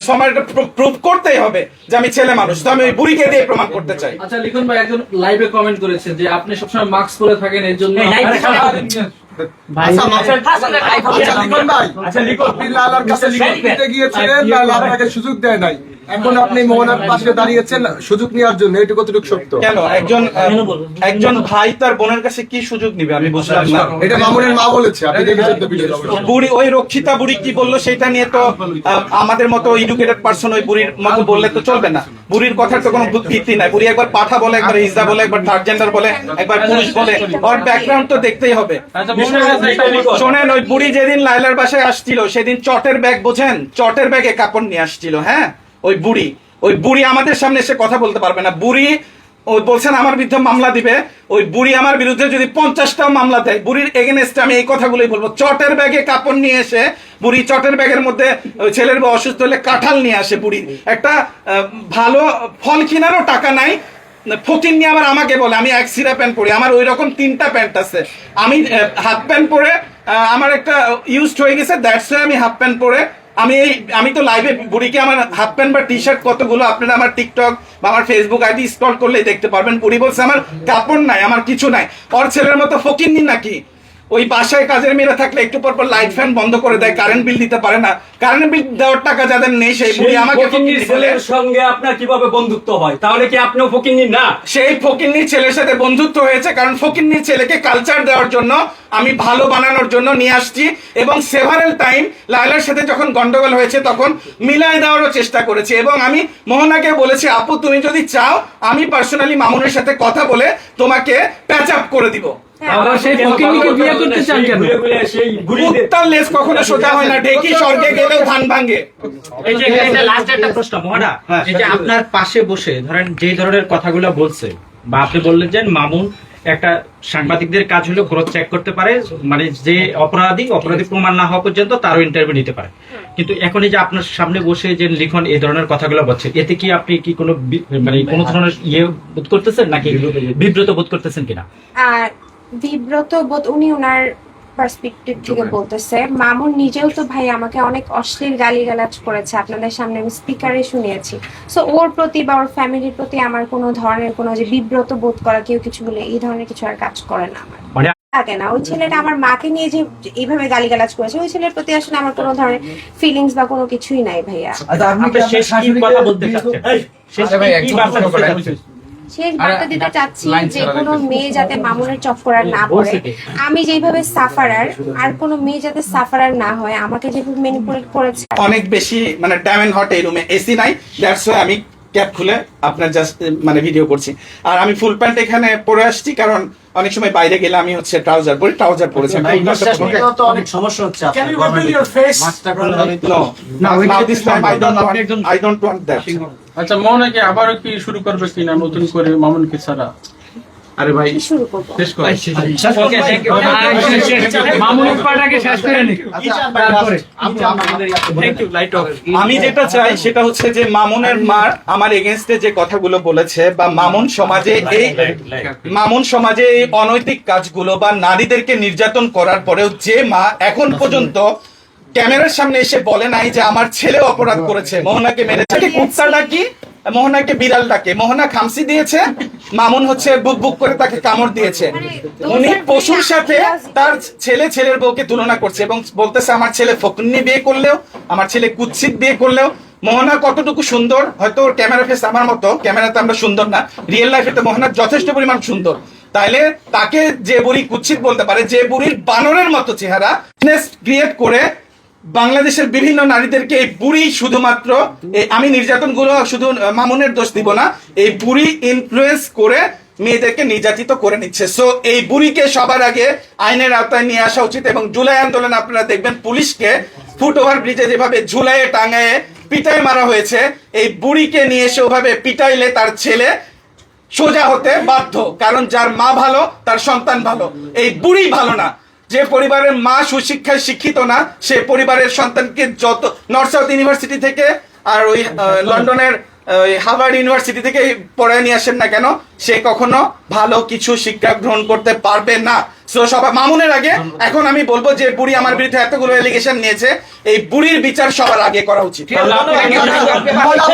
সময় প্রুভ করতেই হবে যে আমি ছেলে মানুষ, তো আমি ওই বুড়িকে দিয়ে প্রমাণ করতে চাই। আচ্ছা, লিখন ভাই একজন লাইভে কমেন্ট করেছে যে আপনি সবসময় মাস্ক পরে থাকেন, এর জন্য সুযোগ দেয় নাই, এখন আপনি মোহনার পাশে দাঁড়িয়েছেন সুযোগ নেওয়ার জন্য, এটা কতটুকু সত্য? কেন একজন ভাই তার বোনের কাছে কি সুযোগ নিবে আমি বুঝলাম না। এটা মামুনের মা বলেছে, আপনি দেখেছেন তো ভিডিও। বুড়ি ওই রক্ষিতা বুড়ি কি বললো সেটা নিয়ে তো আমাদের মতো এডুকেটেড পারসন ওই বুড়ির মতো বললে তো চলবে না। বুড়ির কথার তো কোনো ভিত্তি নাই। বুড়ি একবার পাঠা বলে, একবার হিজড়া বলে, একবার থার্ড জেন্ডার বলে, একবার পুরুষ বলে, ওর ব্যাকগ্রাউন্ড তো দেখতেই হবে। শোনেন, ওই বুড়ি যেদিন লাইলার বাসায় আসছিল সেদিন চটের ব্যাগ, বোঝেন, চটের ব্যাগে কাপড় নিয়ে আসছিল। হ্যাঁ, ওই বুড়ি আমাদের সামনে এসে কথা বলতে পারবে না। বুড়ি ওই বলছেন আমার বিরুদ্ধে মামলা দিবে, ওই বুড়ি আমার বিরুদ্ধে যদি 50টাও মামলা দেয়, বুড়ির এগেনস্টে আমি এই কথাগুলোই বলবো। চটের ব্যাগে কাপড় নিয়ে এসে বুড়ি চটের ব্যাগের মধ্যে ওই ছেলের অসুস্থ হলে কাঁঠাল নিয়ে আসে। বুড়ি একটা ভালো ফল কেনারও টাকা নাই, ফকির নিয়ে আবার আমাকে বলে আমি এক সিরা প্যান্ট পরি। আমার ওই রকম 3টা প্যান্ট আছে, আমি হাফ প্যান্ট পরে আমার একটা ইউজড হয়ে গেছে, দ্যাটস ওয়াই আমি হাফ প্যান্ট পরে আমি তো লাইভে বুড়িকে আমার হাফ প্যান্ট বা টি শার্ট কতগুলো আপনারা আমার টিকটক বা আমার ফেসবুক আইডি স্ক্রল করলেই দেখতে পারবেন। বুড়ি বলছে আমার কাপড় নাই, আমার কিছু নাই। ওর ছেলের মতো ফকির নি নাকি? ওই বাসায় কাজের মেয়েরা থাকলে একটু পর লাইট ফ্যান বন্ধ করে দেয়, কারেন্ট বিল দিতে পারে না। কারেন্ট বিল দেওয়ার টাকা যাদের নেই সেই বুড়ি আমাকে ছেলের সঙ্গে আপনার কিভাবে বন্ধুত্ব হয়? তাহলে কি আপনিও ফকিন্নির না? সেই ফকিন্নির ছেলের সাথে বন্ধুত্ব হয়েছে কারণ ফকিন্নির ছেলেকে কালচার দেওয়ার জন্য, আমি ভালো বানানোর জন্য নিয়ে আসছি। এবং সেভারেল টাইম লাইলার সাথে যখন গন্ডগোল হয়েছে তখন মিলায় দেওয়ারও চেষ্টা করেছি। এবং আমি মোহনাকে বলেছি, আপু তুমি যদি চাও আমি পার্সোনালি মামুনের সাথে কথা বলে তোমাকে প্যাচ আপ করে দিব। সেই ফকিন্নিকে বিয়ে করতে চান কেন? উত্তর লেজ কখনো সোজা হয় না, ঢেকি স্বর্গে গেলেও ধান ভাঙে। এই যে এটা লাস্ট একটা প্রশ্ন মোহনা, এই যে আপনার পাশে বসে ধরেন যে ধরনের কথাগুলো বলছে, বা আপনি বললেন যে মামুন একটা সাংবাদিকদের কাজ হলো ক্রস চেক করতে পারে, মানে যে অপরাধী প্রমাণ না হওয়া পর্যন্ত তারও ইন্টারভিউ নিতে পারে। কিন্তু এখন এই যে আপনার সামনে বসে যে লিখন এই ধরনের কথাগুলো বলছে, এতে কি আপনি কি কোনো মানে কোনো ধরনের ইয়ে বোধ করতেছেন নাকি বিব্রত বোধ করতেছেন কিনা? বিব্রত বোধ উনি ওনার পার্সপেক্টিভ থেকে বলতেছে। মামুন নিজেও তো ভাই আমাকে অনেক অশ্লীল গালিগালাজ করেছে, আপনাদের সামনে আমি স্পিকারে শুনিয়েছি। সো ওর প্রতি বা ওর ফ্যামিলির প্রতি আমার কোনো ধরনের কোনো যে বিব্রত বোধ করা, কেউ কিছু বলে এই ধরনের কিছু আর কাজ করে না আমার থাকে না। ওই ছেলেটা আমার মাকে নিয়ে যে এইভাবে গালিগালাজ করেছে, ওই ছেলের প্রতি আসলে আমার কোনো ধরনের ফিলিংস বা কোনো কিছুই নাই ভাইয়া। শেষ কি কথা বলতে চাচ্ছেন? শেষ বার্তা দিতে চাচ্ছি যে কোনো মেয়ে যাতে মামুনের চক্করার না পড়ে, আমি যেভাবে সাফারার আর কোনো মেয়ে যাতে সাফারার না হয়, আমাকে যেভাবে ম্যানিপুলেট করেছে। অনেক বেশি মানে ড্যামেন হট, এই রুমে এসি নাই, দ্যাটস ওয়াই আমি ক্যাপ খুলে আপনার জাস্ট মানে ভিডিও করছি। আর আমি ফুল প্যান্ট এখানে পরে আসছি কারণ অনেক সময় বাইরে গেলে আমি হচ্ছে ট্রাউজার পরেছি। অনেক সমস্যা হচ্ছে। আচ্ছা, মোহনাকে আবারও কি শুরু করবে কিনা নতুন করে মামুনকে ছাড়া? আরে ভাই শুরু করবো, শেষ করে আমি যেটা চাই সেটা হচ্ছে যে মামুনের মা আমার এগেনস্টে যে কথাগুলো বলেছে, বা মামুন সমাজে এই অনৈতিক কাজগুলো বা নারীদেরকে নির্যাতন করার পরেও যে মা এখন পর্যন্ত ক্যামেরার সামনে এসে বলে নাই যে আমার ছেলে অপরাধ করেছে, মোহনাকে মেরেছে, কুত্তা ডাকি, মোহনাকে বিড়াল ডাকে, মোহনা খামসি দিয়েছে, মামুন হচ্ছে বুক বুক করে তাকে কামড় দিয়েছে। উনি পশুর সাথে তার ছেলের বউকে তুলনা করছে এবং বলতেছে আমার ছেলে ফকিন্নি বিয়ে করলেও, আমার ছেলে কুৎসিত বিয়ে করলেও মোহনা কতটুকু সুন্দর। হয়তো ওর ক্যামেরা ফেস আমার মতো, ক্যামেরাতে আমরা সুন্দর না, রিয়েল লাইফে তো মোহনা যথেষ্ট পরিমাণ সুন্দর। তাইলে তাকে যে বুড়ি কুৎসিত বলতে পারে, যে বুড়ির বানরের মতো চেহারা ক্রিয়েট করে বাংলাদেশের বিভিন্ন নারীদেরকে এই বুড়ি শুধুমাত্র, আমি নির্যাতন গুলো শুধু মামুনের দোষ দিব না, এই বুড়ি ইনফ্লুয়েন্স করে মেয়েদেরকে নির্যাতিত করে নিচ্ছে। সো এই বুড়িকে সবার আগে আইনের আওতায় নিয়ে আসা উচিত। এবং জুলাই আন্দোলনে আপনারা দেখবেন পুলিশকে ফুট ওভার ব্রিজে যেভাবে ঝুলাইয়ে টাঙায়ে পিটাই মারা হয়েছে, এই বুড়িকে নিয়ে এসে ওভাবে পিটাইলে তার ছেলে সোজা হতে বাধ্য। কারণ যার মা ভালো তার সন্তান ভালো, এই বুড়ি ভালো না। যে পরিবারের মা সুশিক্ষায় শিক্ষিত না, সে পরিবারের সন্তানকে যত নর্থ সাউথ ইউনিভার্সিটি থেকে আর ওই লন্ডনের হার্ভার্ড ইউনিভার্সিটি থেকে পড়ায় নিয়ে আসেন না কেন, সে কখনো ভালো কিছু শিক্ষা গ্রহণ করতে পারবে না। সো সবাই মামুনের আগে এখন আমি বলবো যে বুড়ি আমার বিরুদ্ধে এতগুলো এলিগেশন নিয়েছে, এই বুড়ির বিচার সবার আগে করা উচিত। তাহলে আপনি- মোহনা-